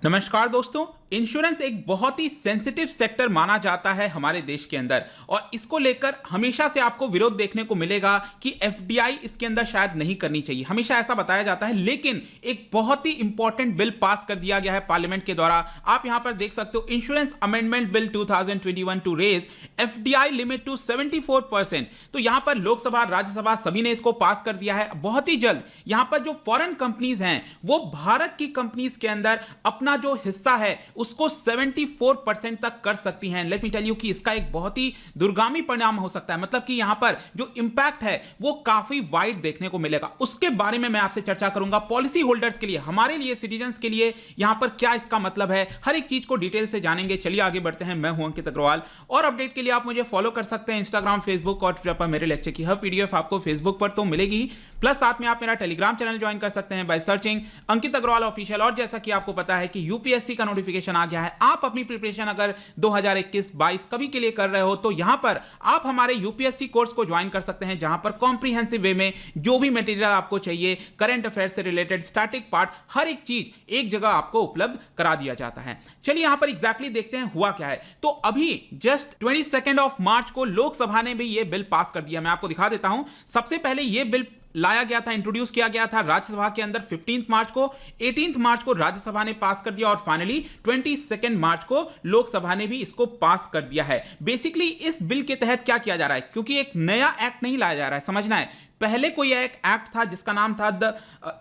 नमस्कार दोस्तों। इंश्योरेंस एक बहुत ही सेंसिटिव सेक्टर माना जाता है हमारे देश के अंदर और इसको लेकर हमेशा से आपको विरोध देखने को मिलेगा कि एफडीआई इसके अंदर शायद नहीं करनी चाहिए, हमेशा ऐसा बताया जाता है। लेकिन एक बहुत ही इंपॉर्टेंट बिल पास कर दिया गया है पार्लियामेंट के द्वारा। आप यहां पर देख सकते हो, insurance amendment bill 2021 to raise FDI limit to 74%। तो यहां पर लोकसभा राज्यसभा सभी ने इसको पास कर दिया है। बहुत ही जल्द यहां पर जो फॉरेन कंपनीज हैं वो भारत की कंपनीज के अंदर अपना जो हिस्सा है उसको 74% तक कर सकती हैं। लेट मी टेल यू कि इसका एक बहुत ही दूरगामी परिणाम हो सकता है, मतलब कि यहां पर जो इंपैक्ट है वो काफी वाइड देखने को मिलेगा। उसके बारे में मैं आपसे चर्चा करूंगा। पॉलिसी होल्डर्स के लिए, हमारे लिए, सिटीजंस के लिए यहां पर क्या इसका मतलब है, हर एक चीज को डिटेल से जानेंगे। चलिए आगे बढ़ते हैं। मैं हूं अंकित अग्रवाल और अपडेट के लिए आप मुझे फॉलो कर सकते हैं इंस्टाग्राम, फेसबुक और ट्विटर पर। मेरे लेक्चर की हर पीडीएफ आपको फेसबुक पर तो मिलेगी, प्लस साथ में आप मेरा टेलीग्राम चैनल ज्वाइन कर सकते हैं by searching Ankit Agrawal official. और जैसा कि आपको पता है कि यूपीएससी का नोटिफिकेशन आ गया है। आप अपनी प्रिपरेशन अगर 2021-22 कभी के लिए कर रहे हो तो यहां पर आप हमारे यूपीएससी कोर्स को ज्वाइन कर सकते हैं, जहां पर कॉम्प्रिहेंसिव वे में जो भी मटेरियल आपको चाहिए, करंट अफेयर से रिलेटेड, स्टैटिक पार्ट, हर एक चीज एक जगह आपको उपलब्ध करा दिया जाता है। चलिए यहां पर एग्जैक्टली देखते हैं हुआ क्या है। तो अभी जस्ट 22 ऑफ मार्च को लोकसभा ने भी यह बिल पास कर दिया। मैं आपको दिखा देता हूं। सबसे पहले यह बिल लाया गया था, इंट्रोड्यूस किया गया था राज्यसभा के अंदर 15 मार्च को। 18 मार्च को राज्यसभा ने पास कर दिया और फाइनली 22 मार्च को लोकसभा ने भी इसको पास कर दिया है। बेसिकली इस बिल के तहत क्या किया जा रहा है, क्योंकि एक नया एक्ट नहीं लाया जा रहा है, समझना है। पहले कोई एक एक्ट था जिसका नाम था द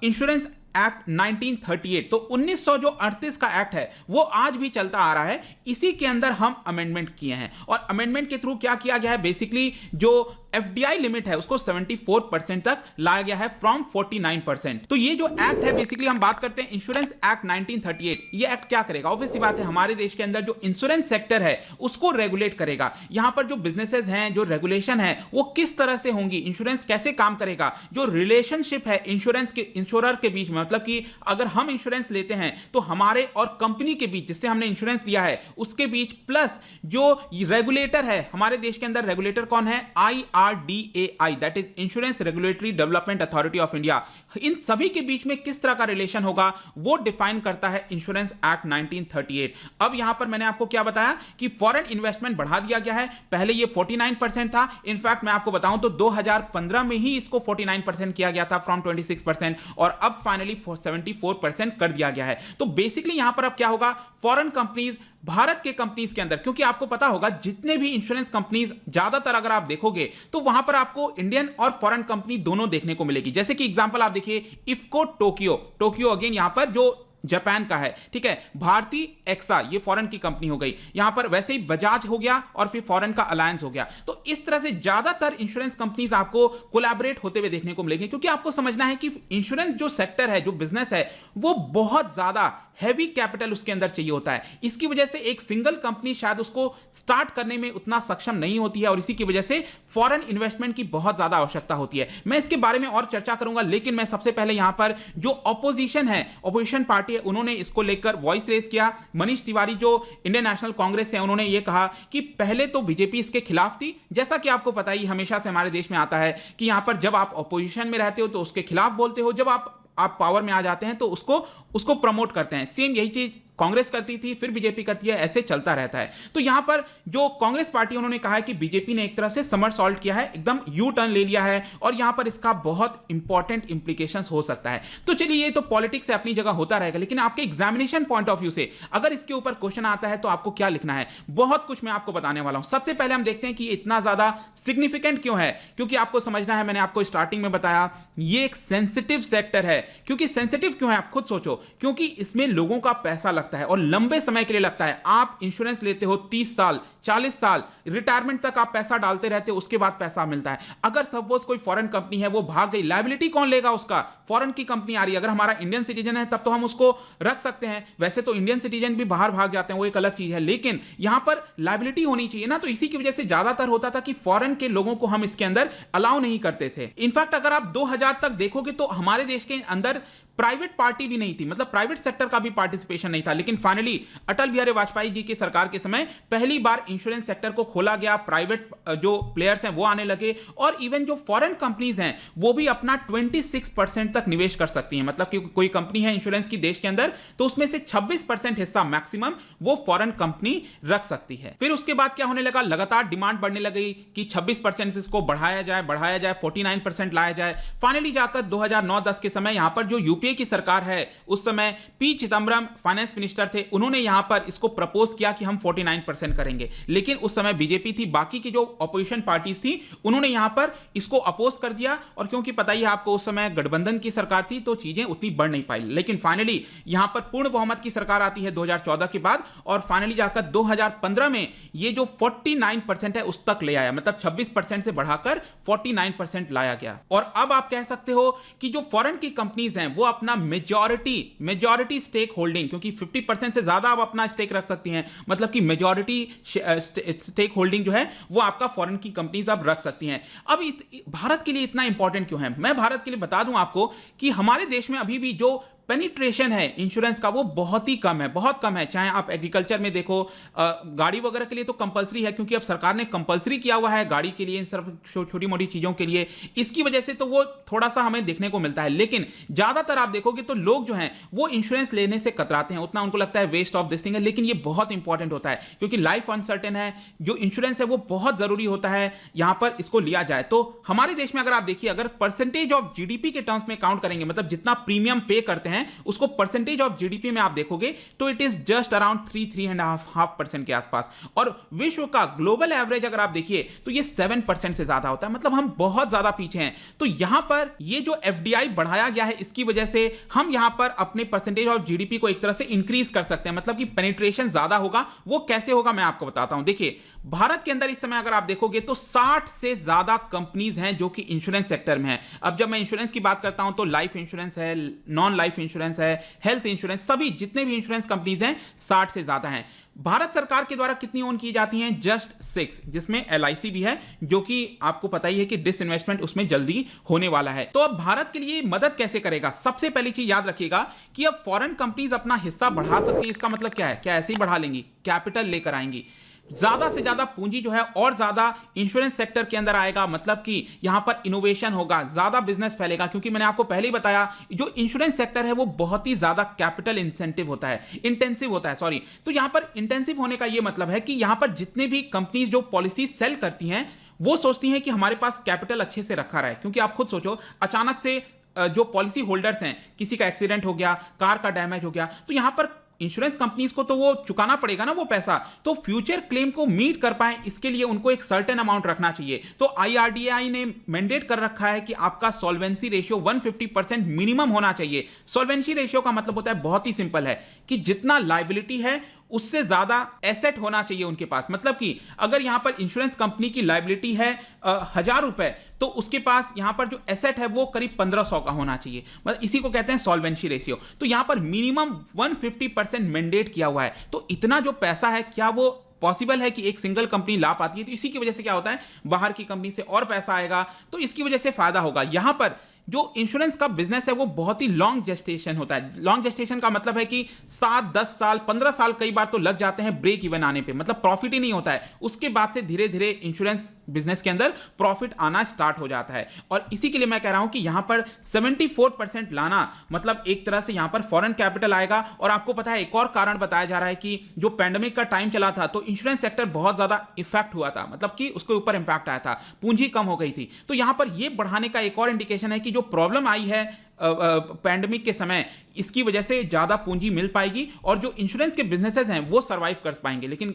इंश्योरेंस एक्ट 1938। तो 1938 का एक्ट है वो आज भी चलता आ रहा है। इसी के अंदर हम अमेंडमेंट किए हैं और अमेंडमेंट के थ्रू क्या किया गया है, बेसिकली जो एफडीआई लिमिट है उसको 74% तक लाया गया है फ्रॉम 49%। तो ये जो एक्ट है, बेसिकली हम बात करते हैं इंश्योरेंस एक्ट 1938। ये एक्ट क्या करेगा, ऑब्वियस सी बात है, हमारे देश के अंदर जो इंश्योरेंस सेक्टर है उसको रेगुलेट करेगा। यहां पर जो बिजनेसेस हैं, जो रेगुलेशन है वो किस तरह से होंगी, इंश्योरेंस कैसे काम करेगा, जो रिलेशनशिप है इंश्योरेंस के इंश्योरर के बीच में, मतलब कि अगर हम इंश्योरेंस लेते हैं तो हमारे और कंपनी के बीच, जिससे हमने इंश्योरेंस लिया है उसके बीच, प्लस जो रेगुलेटर है हमारे देश के अंदर, रेगुलेटर कौन है, IRDAI, that is insurance regulatory development authority of India. इन सभी के बीच में किस तरह का रिलेशन होगा वो डिफाइन करता है इंश्योरेंस एक्ट 1938। अब यहां पर मैंने आपको क्या बताया कि फॉरेन इन्वेस्टमेंट बढ़ा दिया गया है। पहले ये 49% था। इनफैक्ट मैं आपको बताऊं तो 2015 में ही इसको 49% किया गया था फ्रॉम 26%, और अब फाइनली 74% कर दिया गया है। तो बेसिकली यहां पर अब क्या होगा, फॉरेन कंपनीज भारत के कंपनीज के अंदर, क्योंकि आपको पता होगा जितने भी इंश्योरेंस कंपनीज, ज्यादातर अगर आप देखोगे तो वहां पर आपको इंडियन और फॉरेन कंपनी दोनों देखने को मिलेगी। जैसे कि एग्जांपल आप देखिए, इफको टोक्यो अगेन यहां पर जो जापान का है, ठीक है, भारती एक्सा ये फॉरेन की कंपनी हो गई। यहां पर वैसे ही बजाज हो गया और फिर फॉरेन का अलायंस हो गया। तो इस तरह से ज्यादातर इंश्योरेंस कंपनीज आपको कोलैबोरेट होते हुए देखने को मिलेंगे, क्योंकि आपको समझना है कि इंश्योरेंस जो सेक्टर है, जो बिजनेस है, वो बहुत ज्यादा हैवी कैपिटल उसके अंदर चाहिए होता है। इसकी वजह से एक सिंगल कंपनी शायद उसको स्टार्ट करने में उतना सक्षम नहीं होती है और इसी की वजह से फॉरेन इन्वेस्टमेंट की बहुत ज्यादा आवश्यकता होती है। मैं इसके बारे में और चर्चा करूंगा, लेकिन मैं सबसे पहले यहां पर जो ऑपोजिशन है, ऑपोजिशन पार्टी है, उन्होंने इसको लेकर वॉइस रेज किया। मनीष तिवारी जो इंडियन नेशनल कांग्रेस है, उन्होंने ये कहा कि पहले तो बीजेपी इसके खिलाफ थी। जैसा कि आपको पता ही हमेशा से हमारे देश में आता है कि यहां पर जब आप ऑपोजिशन में रहते हो तो उसके खिलाफ बोलते हो, जब आप पावर में आ जाते हैं तो उसको प्रमोट करते हैं। सेम यही चीज कांग्रेस करती थी, फिर बीजेपी करती है, ऐसे चलता रहता है। तो यहां पर जो कांग्रेस पार्टी, उन्होंने कहा है कि बीजेपी ने एक तरह से समरसॉल्ट किया है, एकदम यू टर्न ले लिया है और यहां पर इसका बहुत इंपॉर्टेंट इंप्लीकेशंस हो सकता है। तो चलिए, ये तो पॉलिटिक्स से अपनी जगह होता रहेगा, लेकिन आपके एग्जामिनेशन पॉइंट ऑफ व्यू से अगर इसके ऊपर क्वेश्चन आता है तो आपको क्या लिखना है, बहुत कुछ मैं आपको बताने वाला हूं। सबसे पहले हम देखते हैं कि ये इतना ज्यादा सिग्निफिकेंट क्यों है, क्योंकि आपको समझना है, मैंने आपको स्टार्टिंग में बताया, ये एक सेंसिटिव सेक्टर है। क्योंकि सेंसिटिव क्यों है, आप खुद सोचो, क्योंकि इसमें लोगों का पैसा लगता है और लंबे समय के लिए लगता है। आप इंश्योरेंस लेते हो 30 साल, 40 साल, रिटायरमेंट तक आप पैसा डालते रहते हो, उसके बाद पैसा मिलता है। अगर सपोज कोई फॉरेन कंपनी है वो भाग गई, लायबिलिटी कौन लेगा उसका, फॉरेन की कंपनी आ रही है। अगर हमारा इंडियन सिटीजन है तब तो हम उसको रख सकते हैं, वैसे तो इंडियन सिटीजन भी बाहर भाग जाते हैं, वो एक अलग चीज है, लेकिन यहां पर लायबिलिटी होनी चाहिए ना। तो इसी की वजह से ज्यादातर होता था कि फॉरेन के लोगों को हम इसके अंदर अलाउ नहीं करते थे। इनफैक्ट अगर आप 2000 तक देखोगे तो हमारे देश के अंदर प्राइवेट पार्टी भी नहीं थी, मतलब प्राइवेट सेक्टर का भी पार्टिसिपेशन नहीं था। लेकिन फाइनली अटल बिहारी वाजपेयी जी की सरकार के समय पहली बार इंश्योरेंस सेक्टर को खोला गया, प्राइवेट जो प्लेयर्स हैं वो आने लगे, और इवन जो फॉरेन कंपनीज हैं वो भी अपना 26% तक निवेश कर सकती हैं। मतलब कि कोई कंपनी है इंश्योरेंस की देश के अंदर, तो उसमें से 26% हिस्सा मैक्सिमम वो फॉरेन कंपनी रख सकती है। फिर उसके बाद क्या होने लगा, लगातार डिमांड बढ़ने लगी कि 26% इसको बढ़ाया जाए 49% लाया जाए। फाइनली जाकर 2009-10 के समय यहां पर जो यूपीए की सरकार है, उस समय पी चिदम्बरम फाइनेंस मिनिस्टर थे, उन्होंने यहां पर इसको प्रपोज किया कि हम 49% करेंगे। लेकिन उस समय बीजेपी थी, बाकी की जो ऑपोजिशन पार्टीज थी, उन्होंने यहां पर इसको अपोज कर दिया, और क्योंकि पता ही है आपको उस समय गठबंधन की सरकार थी तो चीजें उतनी बढ़ नहीं पाई। लेकिन फाइनली यहां पर पूर्ण बहुमत की सरकार आती है 2014 के बाद, और फाइनली जाकर 2015 में ये जो 49% है उस तक ले आया, मतलब 26% से बढ़ाकर 49% लाया गया। और अब आप कह सकते हो कि जो फॉरेन की कंपनीज हैं वो अपना मेजॉरिटी स्टेक होल्डिंग, क्योंकि 50% से ज्यादा आप अपना स्टेक रख सकती हैं, मतलब कि मेजॉरिटी स्टेक होल्डिंग जो है वो आपका फॉरेन की कंपनीज अब रख सकती हैं। अब भारत के लिए इतना इंपॉर्टेंट क्यों है? मैं भारत के लिए बता दूं आपको कि हमारे देश में अभी भी जो पेनिट्रेशन है इंश्योरेंस का वो बहुत ही कम है, बहुत कम है। चाहे आप एग्रीकल्चर में देखो, गाड़ी वगैरह के लिए तो कंपलसरी है, क्योंकि अब सरकार ने कंपलसरी किया हुआ है गाड़ी के लिए, इन सब छोटी मोटी चीजों के लिए, इसकी वजह से तो वो थोड़ा सा हमें देखने को मिलता है। लेकिन ज्यादातर आप देखोगे तो लोग जो हैं वो इंश्योरेंस लेने से कतराते हैं, उतना उनको लगता है वेस्ट ऑफ दिस थिंग है। लेकिन ये बहुत इंपॉर्टेंट होता है, क्योंकि लाइफ अनसर्टेन है, जो इंश्योरेंस है वो बहुत जरूरी होता है यहां पर इसको लिया जाए। तो हमारे देश में अगर आप देखिए, अगर परसेंटेज ऑफ जीडीपी के टर्म्स में काउंट करेंगे, मतलब जितना प्रीमियम पे करते हैं उसको परसेंटेज ऑफ जीडीपी में आप देखोगे तो इट इज जस्ट अराउंड 3.5% के आसपास, और विश्व का ग्लोबल एवरेज अगर आप देखिए तो ये 7% से ज्यादा होता है, मतलब हम बहुत ज्यादा पीछे हैं। तो यहां पर ये जो एफडीआई बढ़ाया गया है, इसकी वजह से हम यहां पर अपने परसेंटेज ऑफ जीडीपी को एक तरह से इंक्रीज कर सकते हैं, मतलब कि पेनिट्रेशन ज्यादा होगा। वो कैसे होगा मैं आपको बताता हूं। देखिए भारत के अंदर इस समय अगर आप देखोगे तो 60 से ज्यादा कंपनीज हैं जो कि इंश्योरेंस सेक्टर में है। अब जब मैं इंश्योरेंस की बात करता हूं तो लाइफ इंश्योरेंस है, नॉन लाइफ इंश्योरेंस है, हेल्थ इंश्योरेंस, सभी जितने भी इंश्योरेंस कंपनीज हैं 60 से ज्यादा हैं। भारत सरकार के द्वारा कितनी ओन की जाती हैं? जस्ट 6, जिसमें एलआईसी भी है, जो कि आपको पता ही है कि डिसइन्वेस्टमेंट उसमें जल्दी होने वाला है। तो अब भारत के लिए मदद कैसे करेगा? सबसे पहली चीज याद रखिएगा कि अब फॉरेन कंपनीज अपना हिस्सा बढ़ा सकती हैं। इसका मतलब क्या है? क्या ऐसे ही बढ़ा लेंगी? कैपिटल लेकर आएंगी, ज्यादा से ज्यादा पूंजी जो है और ज्यादा इंश्योरेंस सेक्टर के अंदर आएगा, मतलब कि यहां पर इनोवेशन होगा, ज्यादा बिजनेस फैलेगा। क्योंकि मैंने आपको पहले ही बताया जो इंश्योरेंस सेक्टर है वो बहुत ही ज्यादा कैपिटल इंसेंटिव होता है, इंटेंसिव होता है, सॉरी। तो यहां पर इंटेंसिव होने का यह मतलब है कि यहां पर जितने भी कंपनीज जो पॉलिसी सेल करती हैं वो सोचती हैं कि हमारे पास कैपिटल अच्छे से रखा रहे। क्योंकि आप खुद सोचो, अचानक से जो पॉलिसी होल्डर्स हैं, किसी का एक्सीडेंट हो गया, कार का डैमेज हो गया, तो यहां पर इंश्योरेंस कंपनीज को तो वो चुकाना पड़ेगा ना वो पैसा। तो फ्यूचर क्लेम को मीट कर पाए इसके लिए उनको एक सर्टेन अमाउंट रखना चाहिए। तो आईआरडीआई ने मैंडेट कर रखा है कि आपका सॉल्वेंसी रेशियो 150% मिनिमम होना चाहिए। सॉल्वेंसी रेशियो का मतलब होता है, बहुत ही सिंपल है, कि जितना लायबिलिटी है उससे ज्यादा एसेट होना चाहिए उनके पास। मतलब कि अगर यहां पर इंश्योरेंस कंपनी की लायबिलिटी है 1000 रुपए, तो उसके पास यहां पर जो एसेट है वो करीब 1500 का होना चाहिए। मतलब इसी को कहते हैं सॉल्वेंसी रेशियो। तो यहां पर मिनिमम 150% मैंडेट किया हुआ है। तो इतना जो पैसा है, क्या वो पॉसिबल है कि एक सिंगल कंपनी ला पाती है? तो इसी की वजह से क्या होता है, बाहर की कंपनी से और पैसा आएगा, तो इसकी वजह से फायदा होगा। यहां पर जो इंश्योरेंस का बिजनेस है वो बहुत ही लॉन्ग जेस्टेशन होता है। लॉन्ग जेस्टेशन का मतलब है कि 7, 10 साल, 15 साल कई बार तो लग जाते हैं ब्रेक इवन आने पे, मतलब प्रॉफिट ही नहीं होता है। उसके बाद से धीरे धीरे इंश्योरेंस बिजनेस के अंदर प्रॉफिट आना स्टार्ट हो जाता है। और इसी के लिए मैं कह रहा हूं कि यहां पर 74% लाना, मतलब एक तरह से यहां पर फॉरेन कैपिटल आएगा। और आपको पता है एक और कारण बताया जा रहा है कि जो पैंडेमिक का टाइम चला था तो इंश्योरेंस सेक्टर बहुत ज्यादा इफेक्ट हुआ था, मतलब कि उसके ऊपर इंपैक्ट आया था, पूंजी कम हो गई थी। तो यहां पर यह बढ़ाने का एक और इंडिकेशन है कि जो प्रॉब्लम आई है पैंडेमिक के समय, इसकी वजह से ज्यादा पूंजी मिल पाएगी और जो इंश्योरेंस के बिजनेसेस हैं वो सरवाइव कर पाएंगे। लेकिन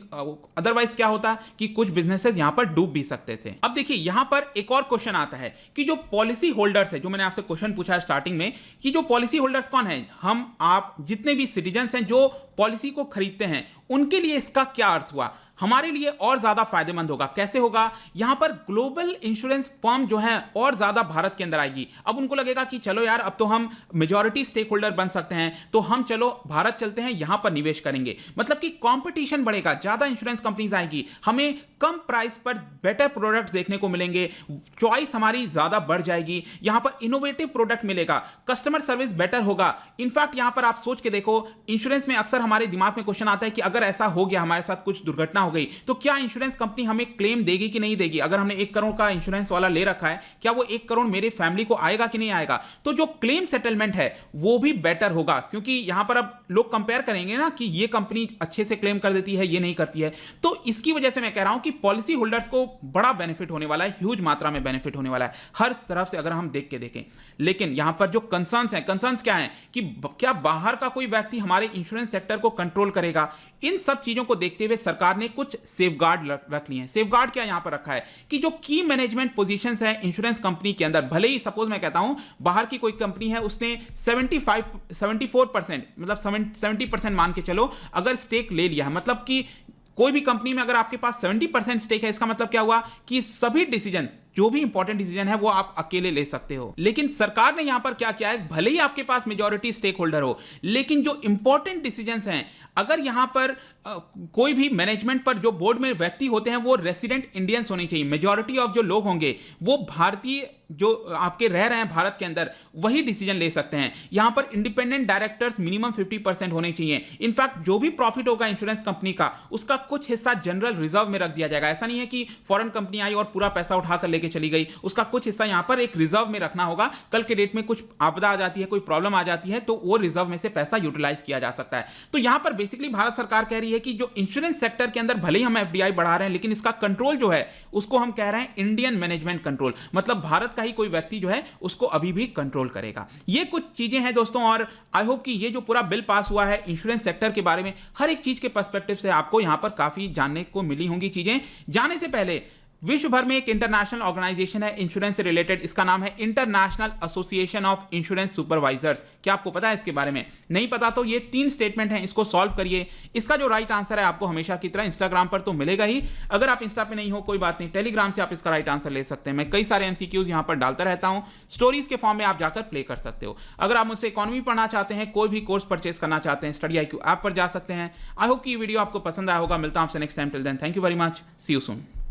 अदरवाइज क्या होता कि कुछ बिजनेसेस यहां पर डूब भी सकते थे। अब देखिए यहां पर एक और क्वेश्चन आता है कि जो पॉलिसी होल्डर्स है, जो मैंने आपसे क्वेश्चन पूछा स्टार्टिंग में, कि जो पॉलिसी होल्डर्स कौन है, हम आप जितने भी सिटीजन्स हैं जो पॉलिसी को खरीदते हैं, उनके लिए इसका क्या अर्थ हुआ? हमारे लिए और ज्यादा फायदेमंद होगा। कैसे होगा? यहां पर ग्लोबल इंश्योरेंस फर्म जो है और ज्यादा भारत के अंदर आएगी। अब उनको लगेगा कि चलो यार, अब तो हम मेजॉरिटी स्टेक होल्डर बन सकते हैं, तो हम चलो भारत चलते हैं, यहां पर निवेश करेंगे। मतलब कि कंपटीशन बढ़ेगा, ज्यादा इंश्योरेंस कंपनीज आएगी, हमें कम प्राइस पर बेटर प्रोडक्ट्स देखने को मिलेंगे, चॉइस हमारी ज्यादा बढ़ जाएगी, यहां पर इनोवेटिव प्रोडक्ट मिलेगा, कस्टमर सर्विस बेटर होगा। इनफैक्ट यहां पर आप सोच के देखो, इंश्योरेंस में अक्सर हमारे दिमाग में क्वेश्चन आता है कि अगर ऐसा हो गया, हमारे साथ कुछ दुर्घटना हो गई तो क्या इंश्योरेंस कंपनी हमें क्लेम देगी कि नहीं देगी? अगर हमने 1 करोड़ का इंश्योरेंस वाला ले रखा है, क्या वो 1 करोड़ मेरे फैमिली को आएगा कि नहीं आएगा? तो जो क्लेम सेटलमेंट है वो भी बेटर होगा, क्योंकि यहां पर अब लोग कंपेयर करेंगे ना कि ये कंपनी अच्छे से क्लेम कर देती है, ये नहीं करती है। तो इसकी वजह से मैं कह रहा हूं कि पॉलिसी होल्डर्स को बड़ा बेनिफिट होने वाला है, ह्यूज मात्रा में बेनिफिट होने वाला है हर तरफ से, अगर हम देख के देखें। लेकिन यहां पर जो कंसर्न्स क्या है कि क्या बाहर का कोई व्यक्ति हमारे इंश्योरेंस सेक्टर को कंट्रोल करेगा? इन सब चीजों को देखते हुए सरकार ने कुछ सेफगार्ड रख लिए हैं। सेफगार्ड क्या यहां पर रखा है कि जो की मैनेजमेंट पोजीशंस है इंश्योरेंस कंपनी के अंदर, भले ही सपोज मैं कहता हूं बाहर की कोई कंपनी है, उसने 74% मतलब 70% मान के चलो अगर स्टेक ले लिया है, मतलब कि कोई भी कंपनी में अगर आपके पास 70% स्टेक है, इसका मतलब क्या हुआ कि सभी डिसीजन, जो भी इंपॉर्टेंट डिसीजन है वो आप अकेले ले सकते हो। लेकिन सरकार ने यहां पर क्या किया है, भले ही आपके पास मेजॉरिटी स्टेक होल्डर हो, लेकिन जो इंपॉर्टेंट डिसीजंस हैं, अगर यहां पर कोई भी मैनेजमेंट पर जो बोर्ड में व्यक्ति होते हैं वो रेसिडेंट इंडियंस होने चाहिए। मेजॉरिटी ऑफ जो लोग होंगे वो भारतीय जो आपके रह रहे हैं भारत के अंदर, वही डिसीजन ले सकते हैं। यहां पर इंडिपेंडेंट डायरेक्टर्स मिनिमम 50% होने चाहिए। इनफैक्ट जो भी प्रॉफिट होगा इंश्योरेंस कंपनी का, उसका कुछ हिस्सा जनरल रिजर्व में रख दिया जाएगा। ऐसा नहीं है कि फॉरेन कंपनी आई और पूरा पैसा उठाकर लेके चली गई, उसका कुछ हिस्सा यहां पर एक रिजर्व में रखना होगा। कल के डेट में कुछ आपदा आ जाती है, कोई प्रॉब्लम आ जाती है, तो वो रिजर्व में से पैसा यूटिलाइज किया जा सकता है। तो यहां पर बेसिकली भारत सरकार कह रही है कि जो इंश्योरेंस सेक्टर के अंदर भले ही हम एफडीआई बढ़ा रहे हैं, लेकिन इसका कंट्रोल जो है उसको हम कह रहे हैं इंडियन मैनेजमेंट कंट्रोल, मतलब भारत का ही कोई व्यक्ति जो है उसको अभी भी कंट्रोल करेगा। ये कुछ चीजें हैं दोस्तों, और आई होप कि ये जो पूरा बिल पास हुआ है इंश्योरेंस सेक्टर के बारे में, हर एक चीज के पर्सपेक्टिव से आपको यहां पर काफी जानने को मिली होंगी चीजें। जाने से पहले विश्व भर में एक इंटरनेशनल ऑर्गेनाइजेशन है इंश्योरेंस से रिलेटेड, इसका नाम है international association of insurance supervisors. क्या आपको पता है इसके बारे में? नहीं पता तो ये 3 स्टेटमेंट हैं, इसको सॉल्व करिए। इसका जो राइट आंसर है आपको हमेशा की तरह इंस्टाग्राम पर तो मिलेगा ही। अगर आप इंस्टा पे नहीं हो कोई बात नहीं, टेलीग्राम से आप इसका राइट आंसर ले सकते हैं। मैं कई सारे एमसीक्यूज यहां पर डालता रहता हूं, स्टोरीज के फॉर्म में आप जाकर प्ले कर सकते हो। अगर आप मुझसे इकोनॉमी पढ़ना चाहते हैं, कोई भी कोर्स परचेस करना चाहते हैं, स्टडी IQ ऐप पर जा सकते हैं। आई होप कि ये वीडियो आपको पसंद आया होगा। मिलता हूं आपसे next time. Till then thank you very much, see you soon.